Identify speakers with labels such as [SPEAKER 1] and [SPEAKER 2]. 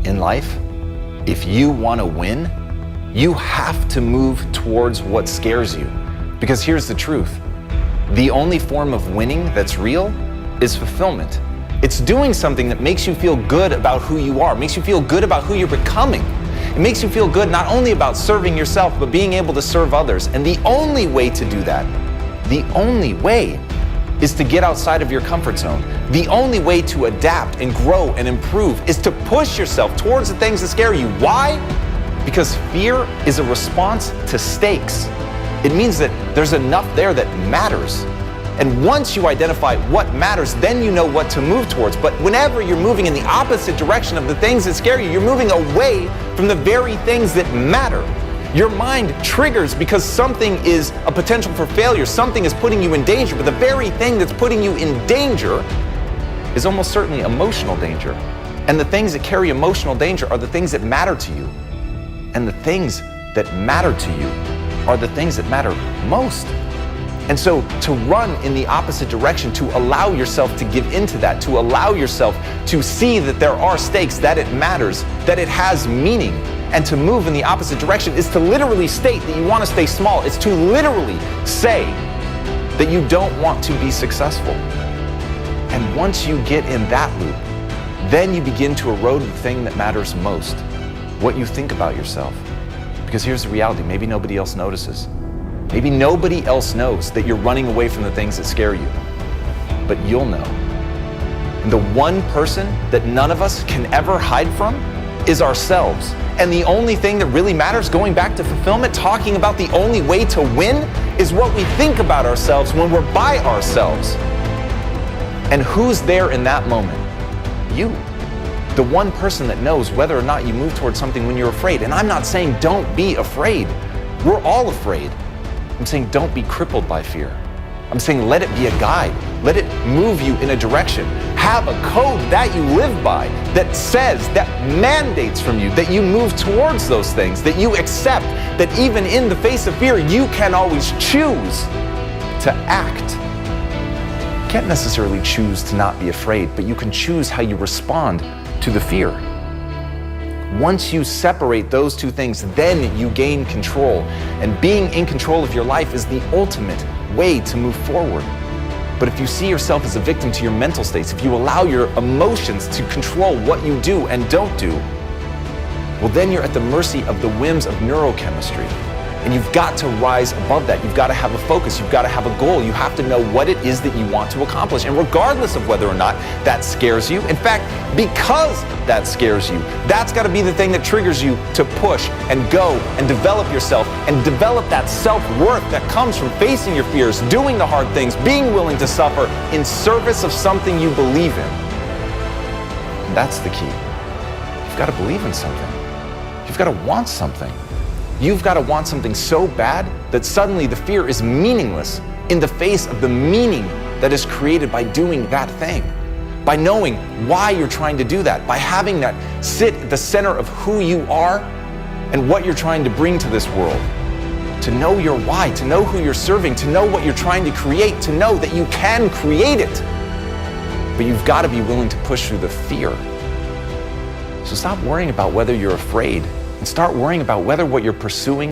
[SPEAKER 1] in life, if you want to win, you have to move towards what scares you. Because here's the truth. The only form of winning that's real is fulfillment. It's doing something that makes you feel good about who you are, makes you feel good about who you're becoming. It makes you feel good not only about serving yourself, but being able to serve others. And the only way to do that, the only way, is to get outside of your comfort zone. The only way to adapt and grow and improve is to push yourself towards the things that scare you. Why? Because fear is a response to stakes. It means that there's enough there that matters. And once you identify what matters, then you know what to move towards. But whenever you're moving in the opposite direction of the things that scare you, you're moving away from the very things that matter. Your mind triggers because something is a potential for failure, something is putting you in danger, but the very thing that's putting you in danger is almost certainly emotional danger. And the things that carry emotional danger are the things that matter to you. And the things that matter to you are the things that matter most. And so to run in the opposite direction, to allow yourself to give into that, to allow yourself to see that there are stakes, that it matters, that it has meaning, and to move in the opposite direction is to literally state that you want to stay small. It's to literally say that you don't want to be successful. And once you get in that loop, then you begin to erode the thing that matters most, what you think about yourself. Because here's the reality, maybe nobody else notices. Maybe nobody else knows that you're running away from the things that scare you, but you'll know. And the one person that none of us can ever hide from is ourselves. And the only thing that really matters, going back to fulfillment, talking about the only way to win, is what we think about ourselves when we're by ourselves. And who's there in that moment? You. The one person that knows whether or not you move towards something when you're afraid. And I'm not saying don't be afraid. We're all afraid. I'm saying don't be crippled by fear. I'm saying let it be a guide. Let it move you in a direction. Have a code that you live by that says, that mandates from you that you move towards those things, that you accept that even in the face of fear, you can always choose to act. You can't necessarily choose to not be afraid, but you can choose how you respond to the fear. Once you separate those two things, then you gain control. And being in control of your life is the ultimate way to move forward. But if you see yourself as a victim to your mental states, if you allow your emotions to control what you do and don't do, well, then you're at the mercy of the whims of neurochemistry. And you've got to rise above that. You've got to have a focus. You've got to have a goal. You have to know what it is that you want to accomplish. And regardless of whether or not that scares you, in fact, because that scares you, that's got to be the thing that triggers you to push and go and develop yourself and develop that self-worth that comes from facing your fears, doing the hard things, being willing to suffer in service of something you believe in. And that's the key. You've got to believe in something. You've got to want something. You've got to want something so bad that suddenly the fear is meaningless in the face of the meaning that is created by doing that thing. By knowing why you're trying to do that, by having that sit at the center of who you are and what you're trying to bring to this world. To know your why, to know who you're serving, to know what you're trying to create, to know that you can create it. But you've got to be willing to push through the fear. So stop worrying about whether you're afraid and start worrying about whether what you're pursuing